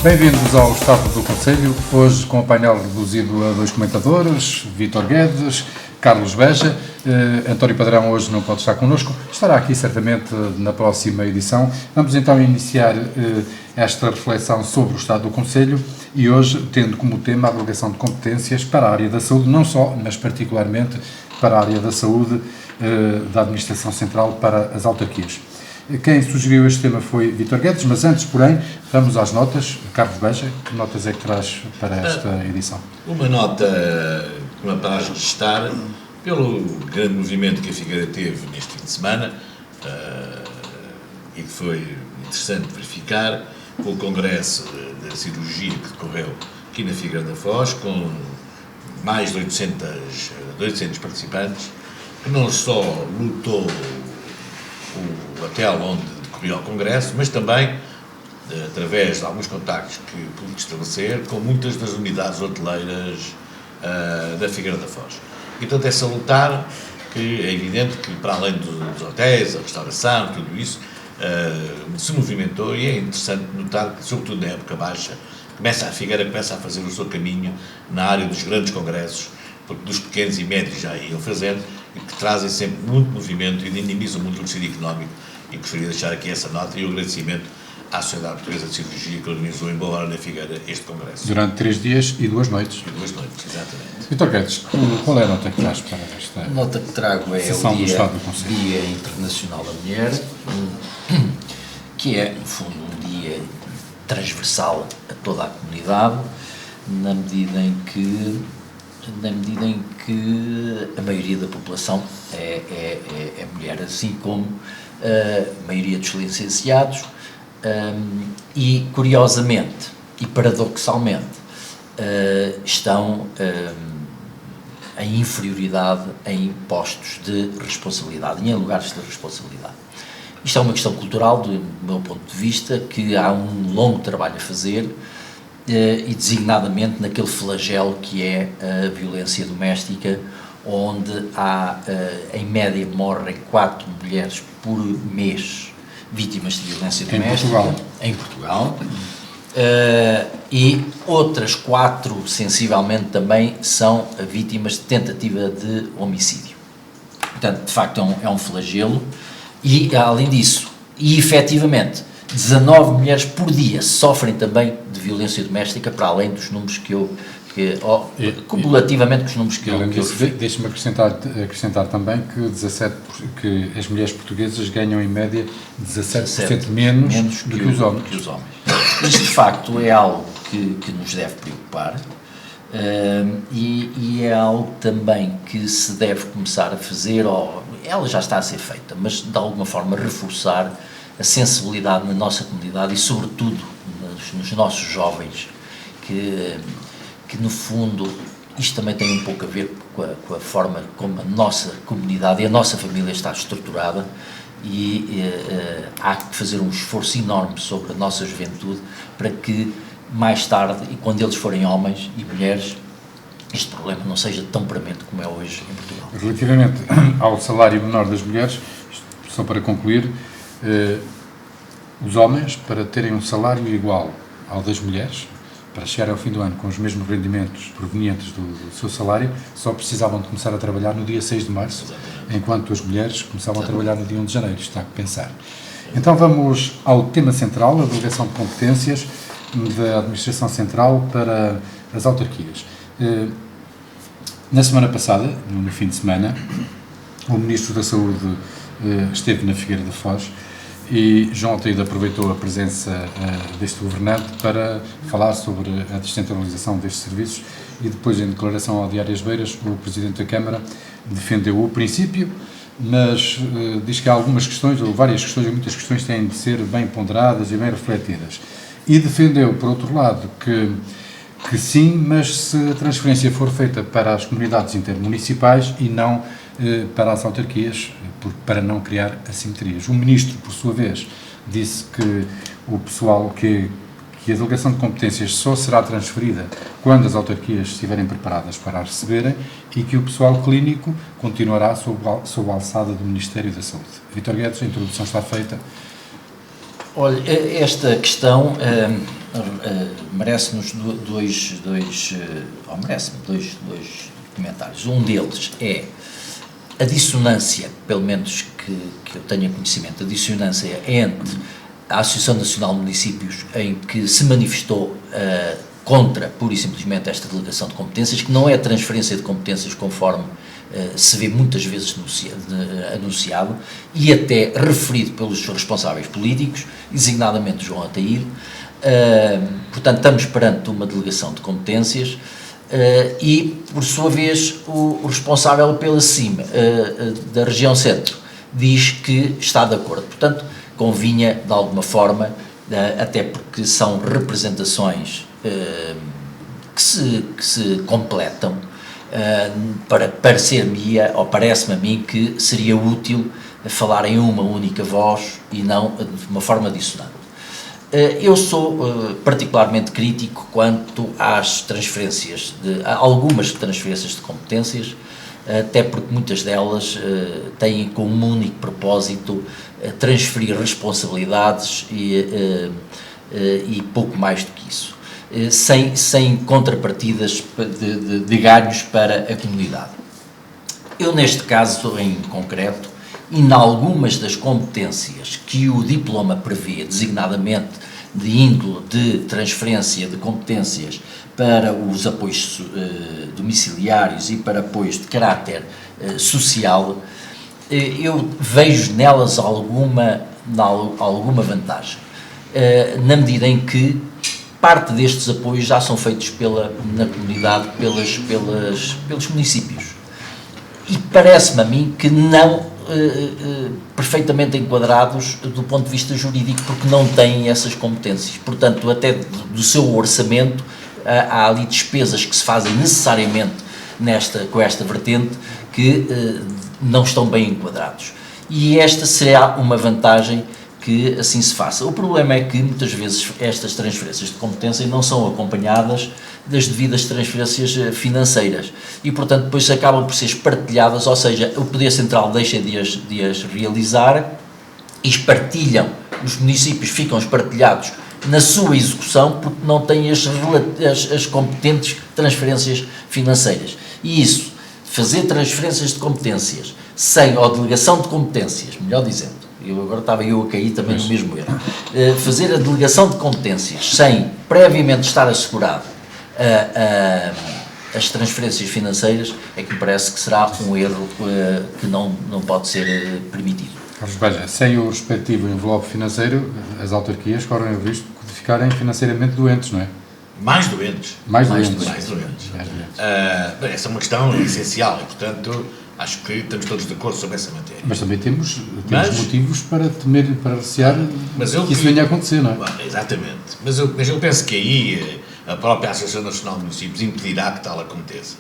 Bem-vindos ao Estado do Conselho, hoje com o painel reduzido a 2 comentadores, Vítor Guedes, Carlos Beja. António Padrão hoje não pode estar connosco, estará aqui certamente na próxima edição. Vamos então iniciar esta reflexão sobre o Estado do Conselho e hoje tendo como tema a delegação de competências para a área da saúde, não só, mas particularmente para a área da saúde da Administração Central para as autarquias. Quem sugeriu este tema foi Vítor Guedes, mas antes, porém, vamos às notas. Carlos Beja, que notas é que traz para esta edição? Uma nota que me apraz registrar pelo grande movimento que a Figueira teve neste fim de semana e que foi interessante verificar, com o congresso da cirurgia que decorreu aqui na Figueira da Foz, com mais de 800 participantes, que não só lutou o hotel onde decorria o congresso, mas também, através de alguns contactos que pude estabelecer, com muitas das unidades hoteleiras da Figueira da Foz. E, portanto, é salutar que é evidente que, para além dos hotéis, a restauração, tudo isso, se movimentou e é interessante notar que, sobretudo na época baixa, a Figueira começa a fazer o seu caminho na área dos grandes congressos, porque dos pequenos e médios já iam fazendo, e que trazem sempre muito movimento e dinamizam muito o tecido económico, e gostaria de deixar aqui essa nota e o agradecimento à Sociedade Portuguesa de Cirurgia que organizou em boa hora na Figueira este congresso. Durante 3 dias e 2 noites. E 2 noites, exatamente. Vítor Guedes, qual é a nota que traz para esta A nota que trago é sessão do Estado do o Conselho? Dia Internacional da Mulher, que é, no fundo, um dia transversal a toda a comunidade, na medida em que a maioria da população é mulher, assim como a maioria dos licenciados, e curiosamente e paradoxalmente estão em inferioridade em postos de responsabilidade, em lugares de responsabilidade. Isto é uma questão cultural, do meu ponto de vista, que há um longo trabalho a fazer, e designadamente naquele flagelo que é a violência doméstica, onde há, em média, morrem 4 mulheres por mês vítimas de violência doméstica. Em Portugal. E outras 4, sensivelmente também, são vítimas de tentativa de homicídio. Portanto, de facto, é um flagelo. E, além disso, e efetivamente, 19 mulheres por dia sofrem também de violência doméstica, para além dos números cumulativamente dos números que eu referi. Deixe-me acrescentar também que as mulheres portuguesas ganham em média 17% menos do que os homens. Isto de facto é algo que nos deve preocupar, e é algo também que se deve começar a fazer, ou ela já está a ser feita, mas de alguma forma reforçar a sensibilidade na nossa comunidade e sobretudo nos nossos jovens, que no fundo isto também tem um pouco a ver com a forma como a nossa comunidade e a nossa família está estruturada, e há que fazer um esforço enorme sobre a nossa juventude para que mais tarde, e quando eles forem homens e mulheres, este problema não seja tão premente como é hoje em Portugal. Relativamente ao salário menor das mulheres, só para concluir, os homens, para terem um salário igual ao das mulheres, para chegar ao fim do ano com os mesmos rendimentos provenientes do seu salário, só precisavam de começar a trabalhar no dia 6 de março, enquanto as mulheres começavam a trabalhar no dia 1 de janeiro. Isto está a pensar. Então vamos ao tema central, a delegação de competências da Administração Central para as autarquias. Na semana passada, no fim de semana, o Ministro da Saúde esteve na Figueira da Foz e João Alteide aproveitou a presença deste governante para falar sobre a descentralização destes serviços e depois, em declaração ao Diário As Beiras, o Presidente da Câmara defendeu o princípio, mas diz que há algumas questões, ou várias questões, ou muitas questões têm de ser bem ponderadas e bem refletidas. E defendeu, por outro lado, que sim, mas se a transferência for feita para as comunidades intermunicipais e não para as autarquias, para não criar assimetrias. O Ministro, por sua vez, disse que o pessoal, que a delegação de competências só será transferida quando as autarquias estiverem preparadas para a receberem e que o pessoal clínico continuará sob a alçada do Ministério da Saúde. Vítor Guedes, a introdução está feita. Olha, esta questão merece-nos dois comentários. Um deles é a dissonância, pelo menos que eu tenha conhecimento, a dissonância entre a Associação Nacional de Municípios, em que se manifestou contra, pura e simplesmente, esta delegação de competências, que não é a transferência de competências conforme se vê muitas vezes anunciado, e até referido pelos responsáveis políticos, designadamente João Ataíde. Portanto, estamos perante uma delegação de competências, e, por sua vez, o responsável pela cima da região centro diz que está de acordo. Portanto, convinha, de alguma forma, até porque são representações que se completam, para parecer-me, ou parece-me a mim, que seria útil falar em uma única voz e não de uma forma dissonante. Eu sou particularmente crítico quanto às transferências, a algumas transferências de competências, até porque muitas delas têm como único propósito transferir responsabilidades e pouco mais do que isso, sem contrapartidas de ganhos para a comunidade. Eu, neste caso em concreto, e em algumas das competências que o diploma prevê, designadamente de índole de transferência de competências para os apoios domiciliários e para apoios de caráter social, eu vejo nelas alguma vantagem, na medida em que parte destes apoios já são feitos na comunidade pelos municípios. E parece-me a mim que não perfeitamente enquadrados do ponto de vista jurídico, porque não têm essas competências. Portanto, até do seu orçamento, há ali despesas que se fazem necessariamente com esta vertente que não estão bem enquadrados. E esta será uma vantagem que assim se faça. O problema é que muitas vezes estas transferências de competência não são acompanhadas das devidas transferências financeiras e, portanto, depois acabam por ser espartilhadas, ou seja, o Poder Central deixa de as realizar e os municípios ficam espartilhados na sua execução porque não têm as competentes transferências financeiras. E isso, fazer transferências de competências ou delegação de competências, melhor dizendo, agora estava a cair também no mesmo erro, fazer a delegação de competências sem previamente estar assegurado as transferências financeiras, é que me parece que será um erro que não pode ser permitido. Carlos Beja, sem o respectivo envelope financeiro, as autarquias correm o risco de ficarem financeiramente doentes, não é? Mais doentes. Mais doentes. Essa é uma questão essencial e, portanto, acho que estamos todos de acordo sobre essa matéria. Mas também temos motivos para temer, para recear que isso venha a acontecer, não é? Exatamente. Mas eu penso que aí a própria Associação Nacional de Municípios impedirá que tal aconteça.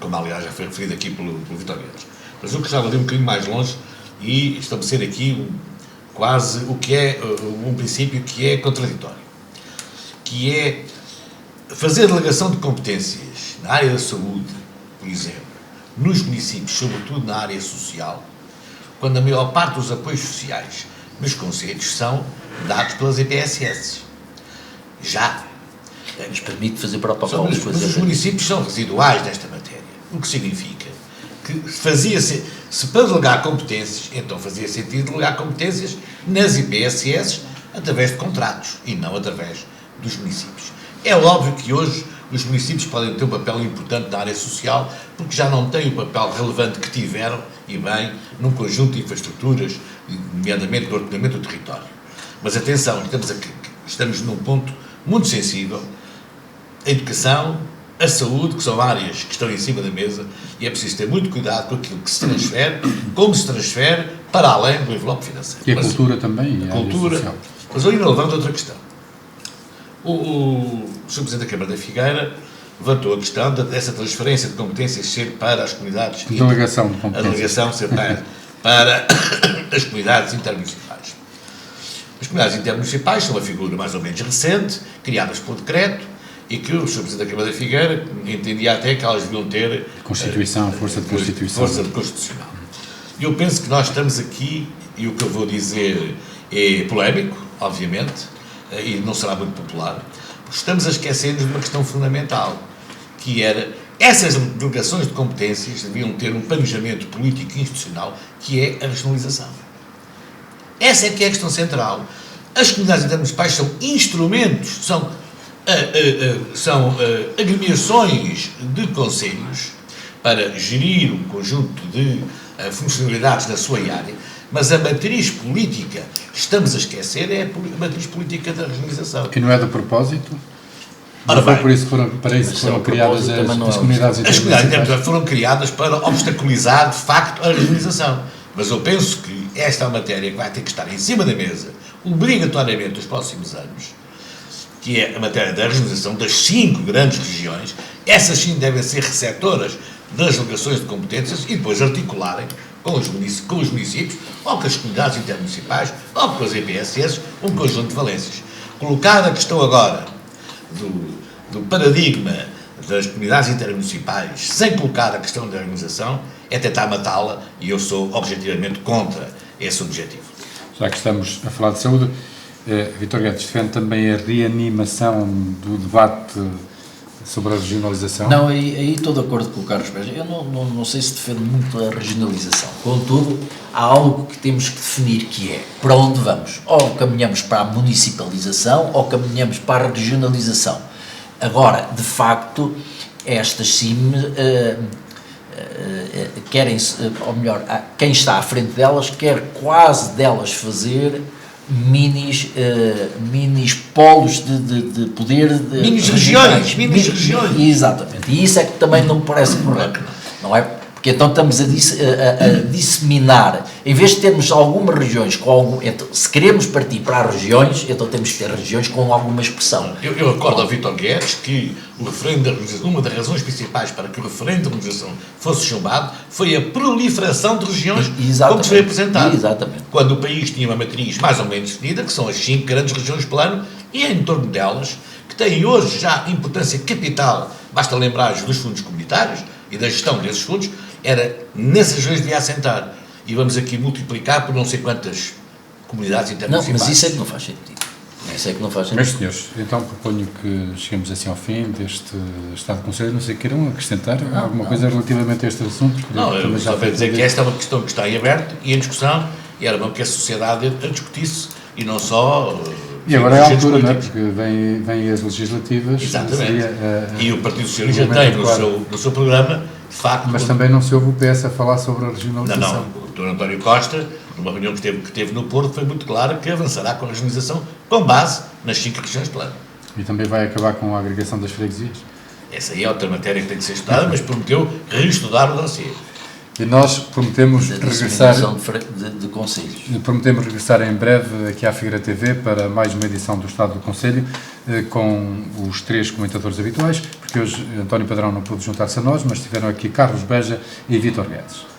Como, aliás, já foi referido aqui pelo Vítor Guedes. Mas eu gostava de ir um bocadinho mais longe e estabelecer aqui quase o que é um princípio que é contraditório, que é fazer delegação de competências na área da saúde, por exemplo, nos municípios, sobretudo na área social, quando a maior parte dos apoios sociais nos concelhos são dados pelas EPSS. Já. Nos permite fazer protocolos. Mas os municípios são residuais nesta matéria, o que significa que se para delegar competências, então fazia sentido delegar competências nas IPSS através de contratos e não através dos municípios. É óbvio que hoje os municípios podem ter um papel importante na área social, porque já não têm o papel relevante que tiveram, e bem, num conjunto de infraestruturas, nomeadamente no ordenamento do território. Mas atenção, estamos num ponto muito sensível: a educação, a saúde, que são áreas que estão em cima da mesa, e é preciso ter muito cuidado com aquilo que se transfere, como se transfere, para além do envelope financeiro. E a cultura também. A cultura. Mas eu ainda levanto outra questão. O Sr. Presidente da Câmara da Figueira levantou a questão dessa transferência de competências ser para as comunidades... Delegação de competências. A delegação ser para as comunidades intermunicipais. As comunidades intermunicipais são uma figura mais ou menos recente, criadas por decreto, e que o Sr. Presidente da Câmara da Figueira entendia até que elas deviam ter... Constituição, força de Constituição. Força de Constitucional. E eu penso que nós estamos aqui, e o que eu vou dizer é polémico, obviamente, e não será muito popular, porque estamos a esquecer-nos de uma questão fundamental, que era, essas delegações de competências deviam ter um planejamento político e institucional, que é a regionalização. Essa é que é a questão central. As comunidades intermunicipais são instrumentos, são agremiações de conselhos para gerir um conjunto de funcionalidades na sua área, mas a matriz política que estamos a esquecer é a matriz política da regionalização. E não é de propósito? Ora Não foi bem, por isso que foram criadas as comunidades as comunidades intermunicipais? intermunicipais foram criadas para obstaculizar, de facto, a regionalização. Mas eu penso que esta é uma matéria que vai ter que estar em cima da mesa, obrigatoriamente, nos próximos anos, que é a matéria da regionalização das 5 grandes regiões. Essas sim devem ser receptoras das delegações de competências e depois articularem com os municípios, ou com as comunidades intermunicipais, ou com as EPSS, um conjunto de valências. Colocar a questão agora do paradigma das comunidades intermunicipais sem colocar a questão da organização é tentar matá-la, e eu sou objetivamente contra esse objetivo. Já que estamos a falar de saúde, Vítor Guedes defende também a reanimação do debate sobre a regionalização? Não, aí estou de acordo com o Carlos Beja. Eu não sei se defendo muito a regionalização. Contudo, há algo que temos que definir, que é para onde vamos. Ou caminhamos para a municipalização ou caminhamos para a regionalização. Agora, de facto, estas sim querem, ou melhor, quem está à frente delas quer quase delas fazer minis polos de poder. Minis regiões. Exatamente. E isso é que também não me parece correto. Não é? Porque então estamos a disseminar, em vez de termos algumas regiões com algum. Então, se queremos partir para as regiões, então temos que ter regiões com alguma expressão. Eu recordo ao Vítor Guedes que o referendo da regionalização, uma das razões principais para que o referendo da regionalização fosse chumbado foi a proliferação de regiões, como se foi apresentado. Exatamente. Quando o país tinha uma matriz mais ou menos definida, que são as 5 grandes regiões plano, e em torno delas, que têm hoje já importância capital, basta lembrar dos fundos comunitários e da gestão desses fundos, era nessas regiões devia assentar. E vamos aqui multiplicar por não sei quantas comunidades intermunicipais. Não, mas isso é que não faz sentido. Isso é que não faz sentido. Meus senhores, então proponho que cheguemos assim ao fim deste Estado de Conselho. Não sei, queiram acrescentar alguma coisa relativamente a este assunto? Não, eu só quero dizer que esta é uma questão que está em aberto e em discussão, e era bom que a sociedade a discutisse, e não só... E agora é a altura, não é? Porque vêm as legislativas. Exatamente. E o Partido Socialista tem no seu programa, de facto... Mas também não se ouve o PS a falar sobre a regionalização. Não. O Dr. António Costa, numa reunião que teve no Porto, foi muito claro que avançará com a regionalização com base nas 5 regiões de plano. E também vai acabar com a agregação das freguesias. Essa aí é outra matéria que tem que ser estudada, mas prometeu reestudar o dossiê. E nós prometemos regressar de conselhos. Prometemos regressar em breve aqui à Figueira TV para mais uma edição do Estado do Conselho, com os 3 comentadores habituais, porque hoje António Padrão não pôde juntar-se a nós, mas estiveram aqui Carlos Beja e Vítor Guedes.